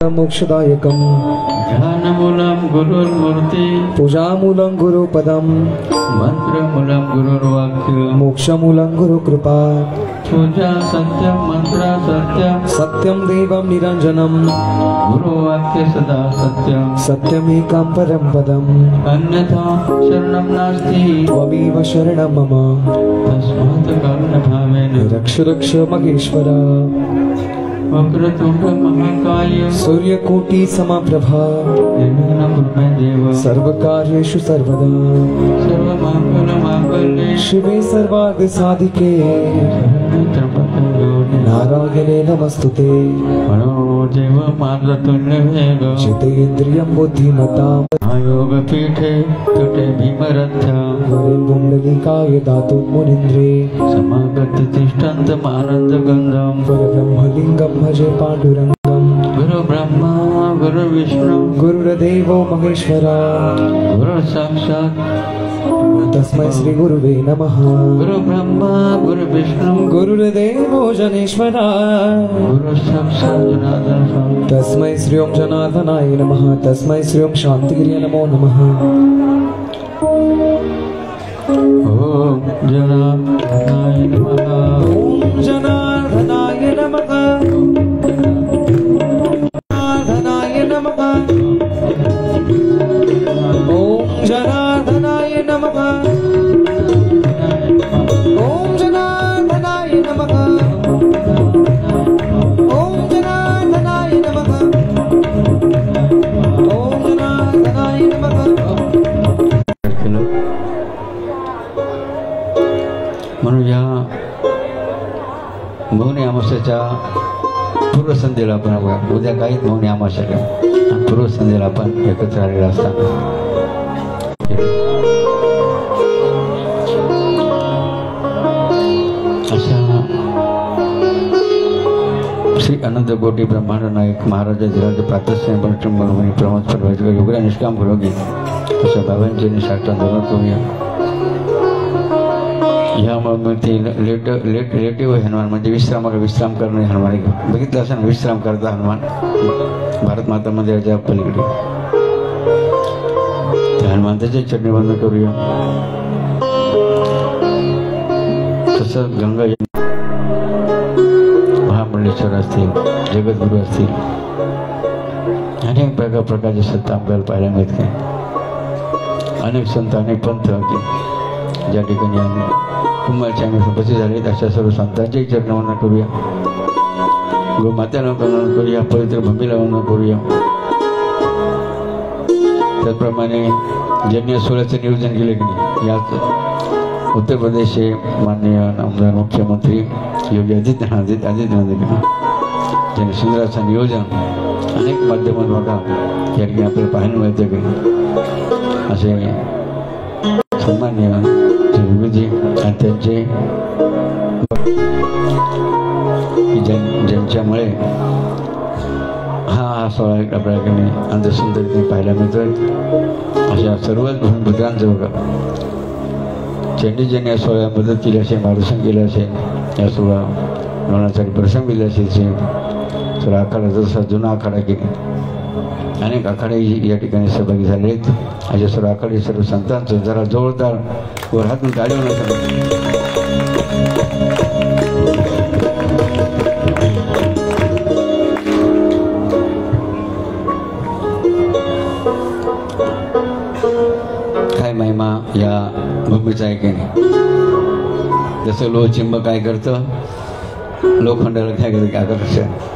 मोक्षदायकम् ध्यानमूलं गुरुर्मूर्ति पूजामूलं गुरुपदम् मंत्रमूलं गुरुर्वाक्य मोक्षमूलं गुरुकृपा पूजा सत्यं मंत्र सत्यं सत्यं देवं निरञ्जनम् गुरुवाक्य सदा सत्यं सत्यमेकं परं पदम् अन्यथा शरणं नास्ति त्वमेव शरणं मम तस्मात् कर्णभावेन रक्ष रक्ष महेश्वर वक्रतुण्ड महाकाय सूर्यकोटि समप्रभा निर्विघ्नं कुरु मे देव सर्वकार्येषु सर्वदा सर्वमङ्गलमाङ्गल्ये शिवे सर्वार्थसाधिके त्र्यम्बके गौरी नारायणे नमस्तुते मनोजेव मार्गतुल्यवेग जितेन्द्रियं बुद्धिमताम् आयोगपीठे तुटे भीमरथ्या वरे पुण्डलिकाय दातु मुनीन्द्रे समागत तिष्ठन्तमानन्दगन्धं परब्रह्मलिङ्गं भजे पाण्डुरङ्गम् गुरु ब्रह्मा गुरु विष्णु गुरुर्देवो महेश्वरा गुरु साक्षात् तस्मै श्री गुरुवे नमः गुरु ब्रह्मा गुरु विष्णु गुरुर्देवो जनेश्वरा गुरु साक्षात् जनार्दन स्वामी तस्मै श्री ओं जनार्दनाय नमः तस्मै श्री ओं शान्तिगिरिये नमो नमः ओम जनार्दनाय नमः ओम जनार्दनाय नमः जनार्दनाय नमः ओम जनार्दनाय नमः ओम जनार्दनाय नमः ओम जनार्दनाय नमः ओम जनार्दनाय नमः म्हणून या मौनी अमावस्येच्या पूर्वसंध्येला आपण उद्या काहीच मौनी अमावस्या आणि पूर्वसंध्येला आपण एकत्र आलेला असताना अशा श्री अनंत कोटी ब्रह्मांड नायक महाराजाधिराज प्रातस्यन बनमुनी प्रमोद परवाजकर योगरा निष्काम घरोगी अशा बाबांचे निष्ठान धरून करूया ह्यामध्ये लेटिव हनुमान म्हणजे विश्राम करणे हनुमान बघितलं असं विश्राम करता हनुमान भारत मातामध्ये याच्या पलीकडे त्या हनुमानाचे चटणी बंद करूया तसंच गंगा महामंडलेश्वर असतील जगद्गुरू असतील अनेक प्रकारचे संत आपल्याला पाहायला मिळते अनेक संत अनेक पंथ ज्या ठिकाणी कुंभाच्या उपस्थित झाले अशा सर्व संतांचे चरणवंदन करूया गोमात्याला वंदन करूया पवित्र भूमीला वंदन करूया त्याचप्रमाणे जन्य सोहळ्याचं नियोजन केले की नाही याच उत्तर प्रदेशचे माननीय आमदार मुख्यमंत्री योगी आदित्यनाथ त्यांनी सुंदर असं नियोजन अनेक माध्यमात बघा या ठिकाणी आपल्याला पाहायला मिळते की असे सन्मान्य विविधी आणि त्यांचे ज्यांच्यामुळे हा सोहळा आपल्याकडे अंधसुंदरीने पाहायला मिळतोय अशा सर्वच भूमिपुत्रांचं बघा चंडीजींनी या सोहळ्यात मदत केली असेल मार्गदर्शन केलं असेल या सोहळा होण्यासाठी प्रसंग दिले असेल सर्व आखाडा जसा जुना आखाडा केला अनेक आखाडे या ठिकाणी सहभागी झाले आहेत अशा सर्व आखाडे सर्व संतांचं जरा जोरदार वर हातून टाळी होण्याचं काय महिमा या भूमीचा आहे की नाही जसं लोहचिंब काय करतं लोखंडाला काय करतं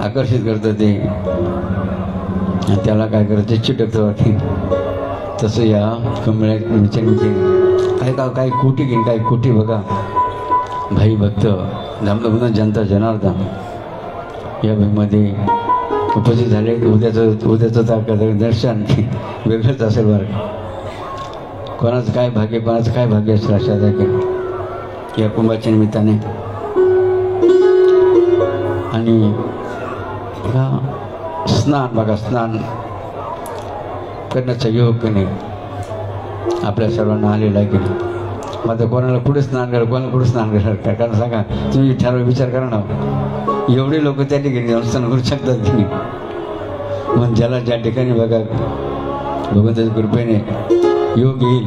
आकर्षित करतं ते त्याला काय करतं चिटकतं वाटते तसं या कमळ्याच्या काय कोटी घेईन काय कोटी बघा भाई भक्त धामधूम जनता जनार्दन या भूमीमध्ये उपस्थित झाले उद्याचं दर्शन वेगळंच असेल बरं कोणाचं काय भाग्य असेल अशा या कुंभाच्या निमित्ताने आणि स्नान करण्याचा योग नाही आपल्या सर्वांना आलेला आहे की नाही मग आता कोणाला कुठे स्नान करा कोणाला कुठे स्नान करा कारण सांगा तुम्ही ठरवा विचार करा ना एवढे लोक त्या ठिकाणी संस्थान करू शकतात की नाही. मग ज्याला ज्या ठिकाणी बघा भगवंताच्या कृपेने योग येईल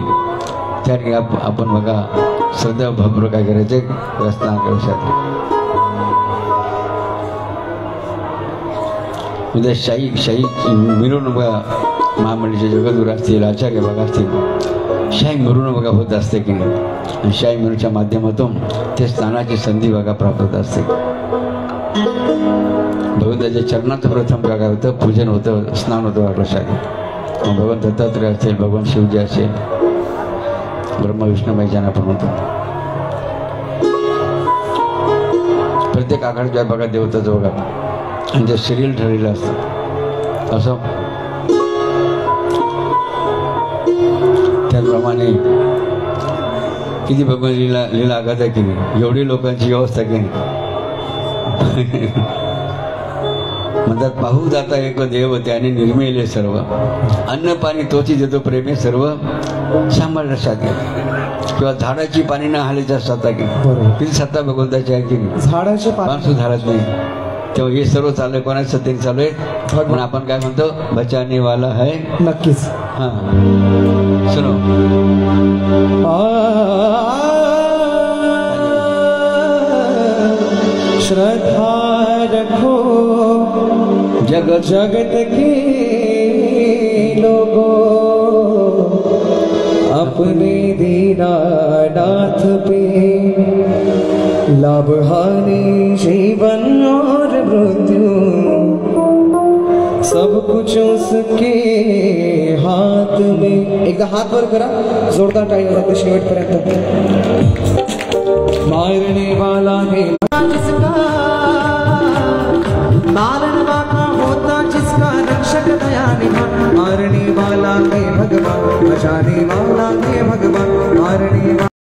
त्या ठिकाणी आपण बघा श्रद्धा भरपूर काय करायचे स्नान करू शकतो. म्हणजे शाही मिरवणूक बघा महामंडळाचे जगद्गुरू असतील आचार्य बघा असतील शाही मिरवणूक बघा होत असते की नाही. आणि शाही मिरवणूकच्या माध्यमातून ते स्नानाची संधी बघा प्राप्त होत असते. भगवंताच्या चरणात प्रथम काय होतं पूजन होतं स्नान होतं वर्षाने. मग भगवान दत्तात्रय असेल भगवान शिवजी असेल ब्रह्मा विष्णू ज्यांना आपण म्हणतो प्रत्येक आघाडीच्या बघा देवताचं बघा आणि जे शरीर ठरलेलं असतं असं त्याचप्रमाणे किती भगवान लीला आघात आहे की नाही. एवढी लोकांची व्यवस्था की नाही. म्हणतात पाहू जाता एक देव त्याने निर्मिले सर्व अन्न पाणी तोची देतो प्रेमे सर्व सांभाळ साधी किंवा झाडाची पाणी न हालेच्या सत्ता की किती सत्ता भगवंताची आहे की नाही. झाडाचे पाणी झाडत नाही तेव्हा हे सर्व चालू आहे कोणाच्या सत्तेने चालू आहे म्हणून आपण काय म्हणतो बचाने वाला है नक्कीच. हां सुनो श्रद्धा रखो जगत के लोगों अपने दीनानाथ पे लाभ हानि जीवन और मृत्यु सब कुछ उसके हाथ में. एकदा हात वर करा जोरदार टाळी वाजवा शेवटपर्यंत. मारने वाला है जिसका पालन वाला होता जिसका रक्षक दयानिधान. मारने वाला है भगवान बचाने वाला है भगवान मारने